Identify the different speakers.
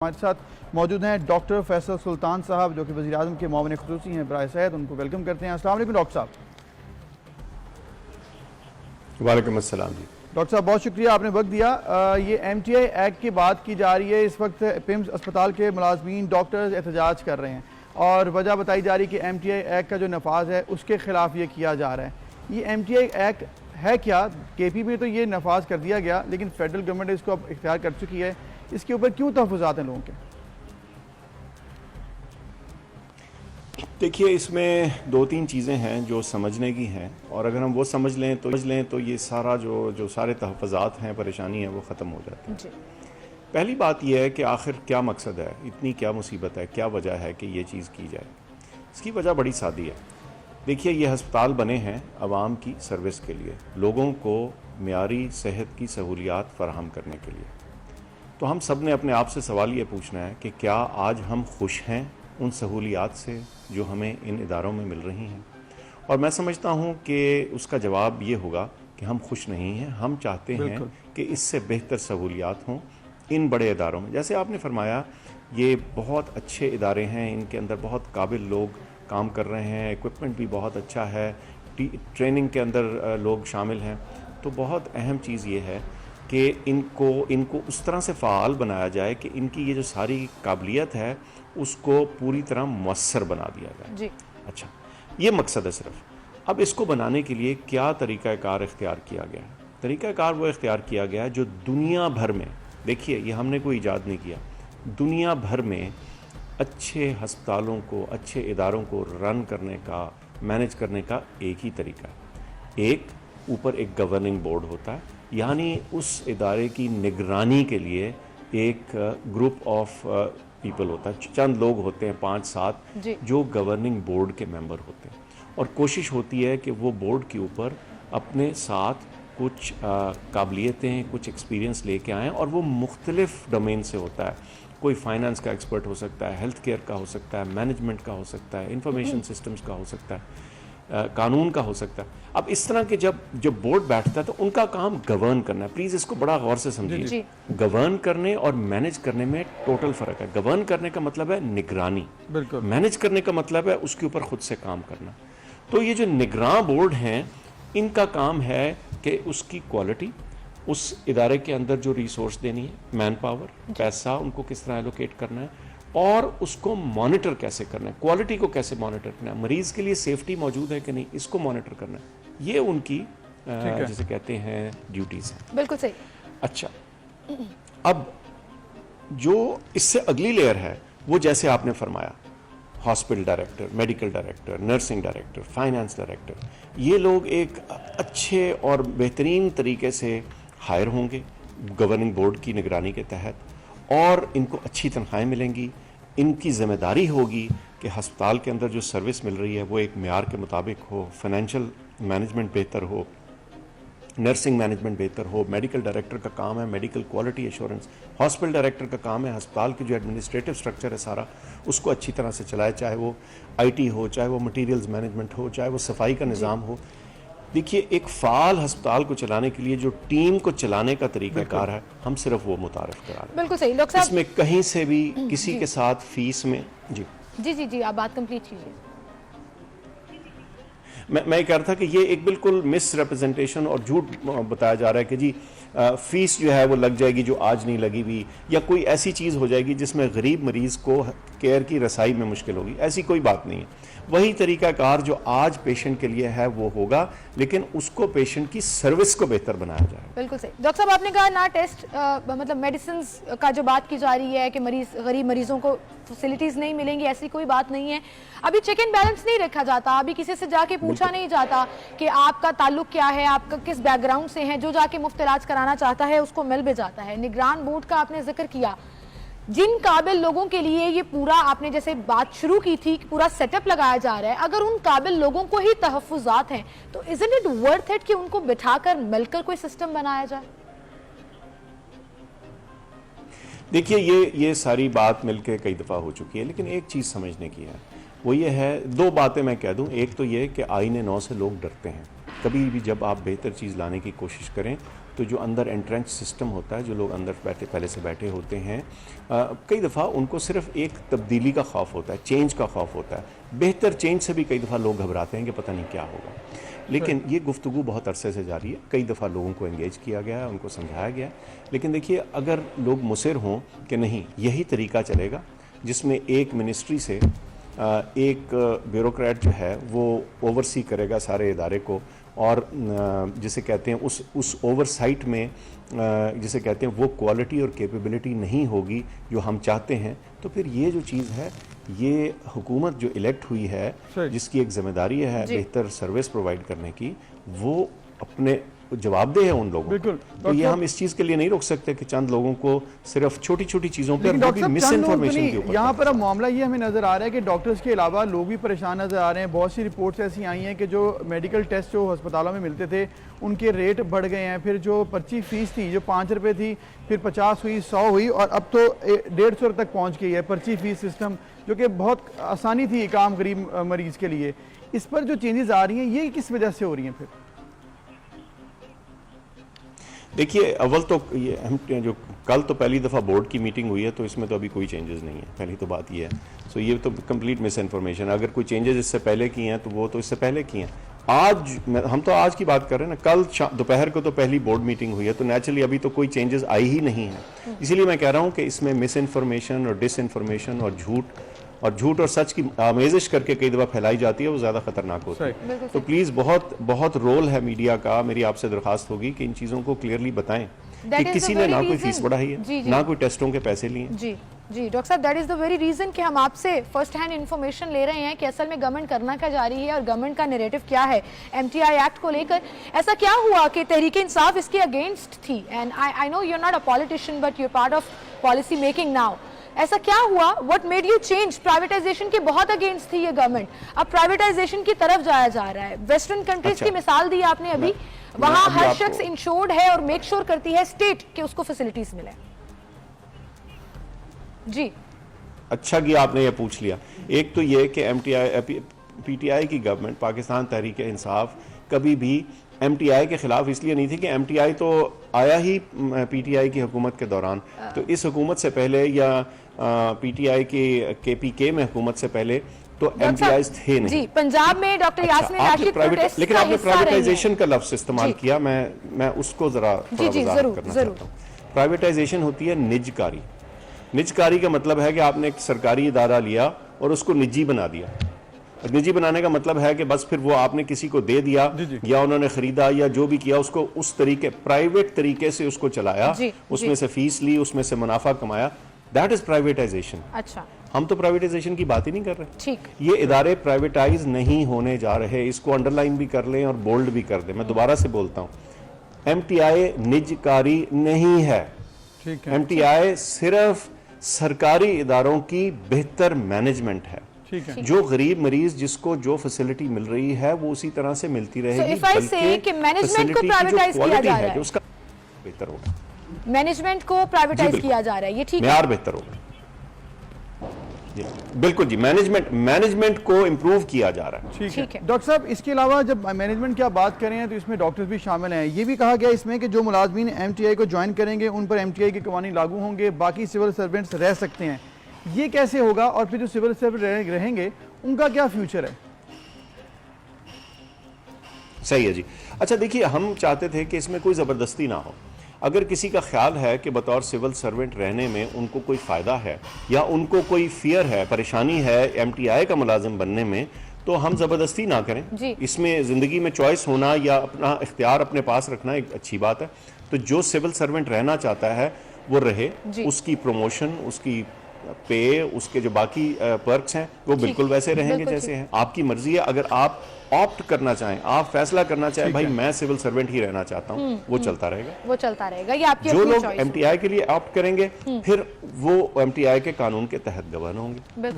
Speaker 1: हमारे साथ मौजूद हैं डॉक्टर फैसल सुल्तान साहब जो कि वज़ीर-ए-आज़म के मुआविन ख़ुसूसी हैं बराए सेहत। उनको वेलकम करते हैं। अस्सलाम वालेकुम डॉक्टर साहब।
Speaker 2: वालेकुम अस्सलाम जी।
Speaker 1: डॉक्टर साहब बहुत शुक्रिया आपने वक्त दिया। ये MTI एक्ट की बात की जा रही है। इस वक्त पिम्स अस्पताल के मुलाजमीन डॉक्टर्स एहतजाज कर रहे हैं और वजह बताई जा रही है कि MTI एक्ट का जो नफाज है उसके खिलाफ ये किया जा रहा है। ये MTI एक्ट है क्या? KP में तो ये नफाज कर दिया गया लेकिन फेडरल गवर्नमेंट इसको अब इख्तियार कर चुकी है। इसके ऊपर क्यों तहफ़्फ़ुज़ात हैं लोगों के?
Speaker 2: देखिए, इसमें दो तीन चीज़ें हैं जो समझने की हैं और अगर हम वो समझ लें तो ये सारा जो सारे तहफ़्फ़ुज़ात हैं, परेशानी है, वो ख़त्म हो जाती है। पहली बात यह है कि आखिर क्या मकसद है, इतनी क्या मुसीबत है, क्या वजह है कि ये चीज़ की जाए। इसकी वजह बड़ी सादी है। देखिए, ये अस्पताल बने हैं आवाम की सर्विस के लिए, लोगों को मियारी सेहत की सहूलियात फ़राहम करने के लिए। तो हम सब ने अपने आप से सवाल ये पूछना है कि क्या आज हम खुश हैं उन सहूलियात से जो हमें इन इदारों में मिल रही हैं। और मैं समझता हूँ कि उसका जवाब ये होगा कि हम खुश नहीं हैं। हम चाहते हैं कि इससे बेहतर सहूलियात हों इन बड़े इदारों में। जैसे आपने फरमाया, ये बहुत अच्छे इदारे हैं, इनके अंदर बहुत काबिल लोग काम कर रहे हैं, इक्विपमेंट भी बहुत अच्छा है, ट्रेनिंग के अंदर लोग शामिल हैं। तो बहुत अहम चीज़ ये है कि इनको उस तरह से फ़ाल बनाया जाए कि इनकी ये जो सारी काबिलियत है उसको पूरी तरह मुअस्सर बना दिया जाए जी। अच्छा, ये मकसद है सिर्फ। अब इसको बनाने के लिए क्या तरीक़ाकार इख्तियार किया गया है? तरीक़ाकार वो इख्तियार किया गया है जो दुनिया भर में, देखिए ये हमने कोई ईजाद नहीं किया, दुनिया भर में अच्छे हस्पतालों को, अच्छे इदारों को रन करने का, मैनेज करने का एक ही तरीका है। एक ऊपर एक गवर्निंग बोर्ड होता है, यानी उस इदारे की निगरानी के लिए एक ग्रुप ऑफ पीपल होता है, चंद लोग होते हैं 5-7 जो गवर्निंग बोर्ड के मेंबर होते हैं। और कोशिश होती है कि वो बोर्ड के ऊपर अपने साथ कुछ काबिलियतें, कुछ एक्सपीरियंस लेके आएँ और वो मुख्तलिफ डोमेन से होता है। कोई फाइनेंस का एक्सपर्ट हो सकता है, हेल्थ केयर का हो सकता है, मैनेजमेंट का हो सकता है, इंफॉर्मेशन सिस्टम्स का हो सकता है, कानून का हो सकता है। अब इस तरह के जब बोर्ड बैठता है तो उनका काम गवर्न करना है। प्लीज़ इसको बड़ा गौर से समझिए। गवर्न करने और मैनेज करने में टोटल फ़र्क है। गवर्न करने का मतलब है निगरानी, मैनेज करने का मतलब है उसके ऊपर खुद से काम करना। तो ये जो निगरान बोर्ड हैं, इनका काम है कि उसकी क्वालिटी, उस इदारे के अंदर जो रिसोर्स देनी है, मैन पावर, पैसा, उनको किस तरह एलोकेट करना है और उसको मॉनिटर कैसे करना है, क्वालिटी को कैसे मॉनिटर करना है, मरीज़ के लिए सेफ्टी मौजूद है कि नहीं, इसको मॉनिटर करना है। ये उनकी जिसे कहते हैं ड्यूटीज़ हैं।
Speaker 3: बिल्कुल सही।
Speaker 2: अच्छा, अब जो इससे अगली लेयर है वो जैसे आपने फरमाया, hospital director, medical director, nursing director, finance director, ये लोग एक अच्छे और बेहतरीन तरीके से हायर होंगे गवर्निंग बोर्ड की निगरानी के तहत और इनको अच्छी तनख्वाहें मिलेंगी। इनकी ज़िम्मेदारी होगी कि हस्पताल के अंदर जो सर्विस मिल रही है वो एक मेयार के मुताबिक हो, फाइनेंशियल मैनेजमेंट बेहतर हो, नर्सिंग मैनेजमेंट बेहतर हो। मेडिकल डायरेक्टर का काम है medical quality assurance, hospital director का काम है अस्पताल की जो एडमिनिस्ट्रेटिव स्ट्रक्चर है सारा उसको अच्छी तरह से चलाए, चाहे वो IT हो, चाहे वो मटीरियल्स मैनेजमेंट हो, चाहे वो सफाई का निज़ाम हो। देखिए, एक फ़ाल हस्पताल को चलाने के लिए जो टीम को चलाने का तरीक़ाकार है, हम सिर्फ वो मुतारिफ करा रहे हैं।
Speaker 3: बिल्कुल सही डॉक्टर साहब।
Speaker 2: इसमें कहीं से भी किसी के साथ फीस में
Speaker 3: जी आप बात कंप्लीट कीजिए।
Speaker 2: मैं ये कह रहा था कि ये एक बिल्कुल मिस रिप्रेजेंटेशन और झूठ बताया जा रहा है कि जी फीस जो है वो लग जाएगी जो आज नहीं लगी हुई, या कोई ऐसी चीज़ हो जाएगी जिसमें गरीब मरीज़ को केयर की रसाई में मुश्किल होगी। ऐसी कोई बात नहीं है। वही तरीक़ाकार जो आज पेशेंट के लिए है वो होगा, लेकिन उसको पेशेंट की सर्विस को बेहतर बनाया जाए।
Speaker 3: बिल्कुल सही। डॉक्टर साहब, आपने कहा ना टेस्ट मतलब मेडिसिन का जो बात की जा रही है कि गरीब मरीजों को फैसिलिटीज़ नहीं मिलेंगी, ऐसी कोई बात नहीं है। अभी चेक एंड बैलेंस नहीं रखा जाता, अभी किसी से जाके पूछा नहीं जाता कि आपका ताल्लुक क्या है, आपका किस बैकग्राउंड से है। जो जाके मुफ्त इलाज कराना चाहता है उसको मिल भी जाता है। निगरान बोर्ड का आपने जिक्र किया, जिन काबिल लोगों के लिए ये पूरा आपने जैसे बात शुरू की थी कि पूरा सेटअप लगाया जा रहा है, अगर उन काबिल लोगों को ही तहफ़्फ़ुज़ात हैं तो इज़न्ट इट वर्थ इट कि उनको बिठाकर मिलकर कोई सिस्टम बनाया जाए?
Speaker 2: देखिए, ये सारी बात मिलके कई दफ़ा हो चुकी है, लेकिन एक चीज़ समझने की है, वो ये है, दो बातें मैं कह दूं। एक तो ये कि आईने नौ से लोग डरते हैं। कभी भी जब आप बेहतर चीज़ लाने की कोशिश करें तो जो अंदर एंट्रेंच सिस्टम होता है, जो लोग अंदर पहले से बैठे होते हैं, कई दफ़ा उनको सिर्फ एक तब्दीली का खौफ होता है, चेंज का खौफ होता है। बेहतर चेंज से भी कई दफ़ा लोग घबराते हैं कि पता नहीं क्या होगा। लेकिन ये गुफ्तगू बहुत अरसे से जारी है, कई दफ़ा लोगों को एंगेज किया गया है, उनको समझाया गया है। लेकिन देखिए, अगर लोग मुसिर हों कि नहीं यही तरीका चलेगा जिसमें एक मिनिस्ट्री से एक ब्यूरोक्रेट जो है वो ओवरसी करेगा सारे इदारे को, और जिसे कहते हैं उस ओवरसाइट में जिसे कहते हैं वो क्वालिटी और कैपेबिलिटी नहीं होगी जो हम चाहते हैं, तो फिर ये जो चीज़ है, ये हुकूमत जो इलेक्ट हुई है, जिसकी एक जिम्मेदारी है बेहतर सर्विस प्रोवाइड करने की, वो अपने जवाबदेह है उन लोगों को। तो ये हम इस चीज़ के लिए नहीं रोक सकते कि चंद लोगों को सिर्फ छोटी छोटी चीज़ों पर मिस इन्फॉर्मेशन के ऊपर।
Speaker 1: यहाँ पर अब मामला ये हमें नज़र आ रहा है कि डॉक्टर्स के अलावा लोग भी परेशान नज़र आ रहे हैं। बहुत सी रिपोर्ट्स ऐसी आई हैं कि जो मेडिकल टेस्ट जो अस्पतालों में मिलते थे उनके रेट बढ़ गए हैं। फिर जो पर्ची फीस थी जो 5 रुपये थी, फिर 50 हुई, 100 हुई, और अब तो 150 तक पहुँच गई है पर्ची फीस सिस्टम, जो कि बहुत आसानी थी एक आम गरीब मरीज़ के लिए। इस पर जो चेंजेस आ रही हैं ये किस वजह से हो रही हैं? फिर
Speaker 2: देखिए, अव्वल तो ये हम जो कल तो पहली दफ़ा बोर्ड की मीटिंग हुई है, तो इसमें तो अभी कोई चेंजेस नहीं है, पहली तो बात ये है। सो ये तो कंप्लीट मिस इन्फॉर्मेशन। अगर कोई चेंजेस इससे पहले किए हैं तो वो तो इससे पहले किए हैं। आज हम तो आज की बात कर रहे हैं ना, कल दोपहर को तो पहली बोर्ड मीटिंग हुई है, तो नेचुरली अभी तो कोई चेंजेस आई ही नहीं है। इसीलिए मैं कह रहा हूँ कि इसमें मिस इन्फॉर्मेशन और डिस इन्फॉर्मेशन और झूठ और सच की आमेजिश करके कई दफ़ा फैलाई जाती है, वो ज़्यादा खतरनाक होती है। तो प्लीज़ बहुत रोल है मीडिया का। मेरी आपसे दरख्वास्त होगी कि इन चीज़ों को क्लियरली बताएं कि किसी ने ना कोई फीस बढ़ाई है, ना कोई टेस्टों के पैसे लिए।
Speaker 3: जी डॉक्टर साहब, that is the very reason कि हम आपसे फर्स्ट हैंड इन्फॉर्मेशन ले रहे हैं कि असल में गवर्नमेंट करना क्या जा रही है और गवर्नमेंट का नैरेटिव क्या है एमटीआई एक्ट को लेकर। ऐसा क्या हुआ कि तहरीक इंसाफ इसके अगेंस्ट थी? And I know you are not a politician but you are part of policy making now. ऐसा क्या हुआ? What made you change? Privatisation के बहुत अगेंस्ट थी ये गवर्नमेंट, अब प्राइवेटाइजेशन की तरफ जाया जा रहा है। वेस्टर्न कंट्रीज की मिसाल दी आपने अभी, वहां हर शख्स इंश्योर्ड है और मेक श्योर करती है स्टेट कि उसको फैसिलिटीज मिले। जी
Speaker 2: अच्छा किया आपने ये पूछ लिया। एक तो ये कि पीटीआई की गवर्नमेंट, पाकिस्तान तहरीक इंसाफ, कभी भी एमटीआई के खिलाफ इसलिए नहीं थी कि एमटीआई तो आया ही पीटीआई की हुकूमत के दौरान, तो इस हुकूमत से पहले या पीटीआई की केपीके में हुकूमत से पहले तो एमटीआई थे नहीं।
Speaker 3: जी, पंजाब में डॉक्टर यास्मीन राशिद प्रोटेस्ट,
Speaker 2: लेकिन आपने प्राइवेटाइजेशन का लफ्ज इस्तेमाल किया, मैं उसको जरा वजाहत करना चाहता हूँ। प्राइवेटाइजेशन होती है निजकारी। निजकारी का मतलब है कि आपने एक सरकारी इदारा लिया और उसको निजी बना दिया। निजी बनाने का मतलब है कि बस फिर वो आपने किसी को दे दिया या उन्होंने खरीदा या जो भी किया, उसको उस तरीके प्राइवेट तरीके से उसको चलाया, उसमें से फीस ली, उसमें से मुनाफा कमाया। That is privatisation.
Speaker 3: अच्छा,
Speaker 2: हम तो प्राइवेटाइजेशन की बात ही नहीं कर रहे।
Speaker 3: ठीक,
Speaker 2: ये इदारे प्राइवेटाइज नहीं होने जा रहे, इसको अंडरलाइन भी कर लें और बोल्ड भी कर दें। मैं दोबारा से बोलता हूँ, एमटीआई निजकारी नहीं है। एमटीआई सिर्फ सरकारी इदारों की बेहतर मैनेजमेंट है। जो गरीब मरीज जिसको जो फैसिलिटी मिल रही है वो उसी तरह से मिलती रहेगी।
Speaker 3: मैनेजमेंट को प्राइवेटाइज किया जा रहा है,
Speaker 2: उसका बेहतर होगा।
Speaker 3: मैनेजमेंट को प्राइवेटाइज किया जा रहा है, ये ठीक है,
Speaker 2: यार बेहतर होगा। बिल्कुल जी, मैनेजमेंट को इम्प्रूव किया जा रहा है।
Speaker 1: ठीक है डॉक्टर साहब, इसके अलावा जब मैनेजमेंट की आप बात कर रहे हैं तो इसमें डॉक्टर्स भी शामिल हैं। ये भी कहा गया इसमें कि जो मुलाजमीन एमटीआई को ज्वाइन करेंगे उन पर एमटीआई के कवानीन लागू होंगे, बाकी सिविल सर्वेंट्स रह सकते हैं। ये कैसे होगा? और फिर जो सिविल सर्वेंट रहेंगे उनका क्या फ्यूचर है?
Speaker 2: सही है जी। अच्छा देखिए, हम चाहते थे कि इसमें कोई ज़बरदस्ती ना हो। अगर किसी का ख्याल है कि बतौर सिविल सर्वेंट रहने में उनको कोई फ़ायदा है या उनको कोई फियर है, परेशानी है एमटीआई का मुलाजिम बनने में, तो हम ज़बरदस्ती ना करें। इसमें ज़िंदगी में चॉइस होना या अपना इख्तियार अपने पास रखना एक अच्छी बात है। तो जो सिविल सर्वेंट रहना चाहता है वो रहे, उसकी प्रमोशन, उसकी पे, उसके जो बाकी पर्क्स हैं वो बिल्कुल वैसे रहेंगे जैसे हैं। आपकी मर्जी है। अगर आप ऑप्ट करना चाहें, आप फैसला करना चाहें भाई मैं सिविल सर्वेंट ही रहना चाहता हूं, वो चलता रहेगा।
Speaker 3: ये आपकी
Speaker 2: जो लोग एमटीआई के लिए ऑप्ट करेंगे फिर वो एमटीआई के कानून के तहत गवर्न होंगे।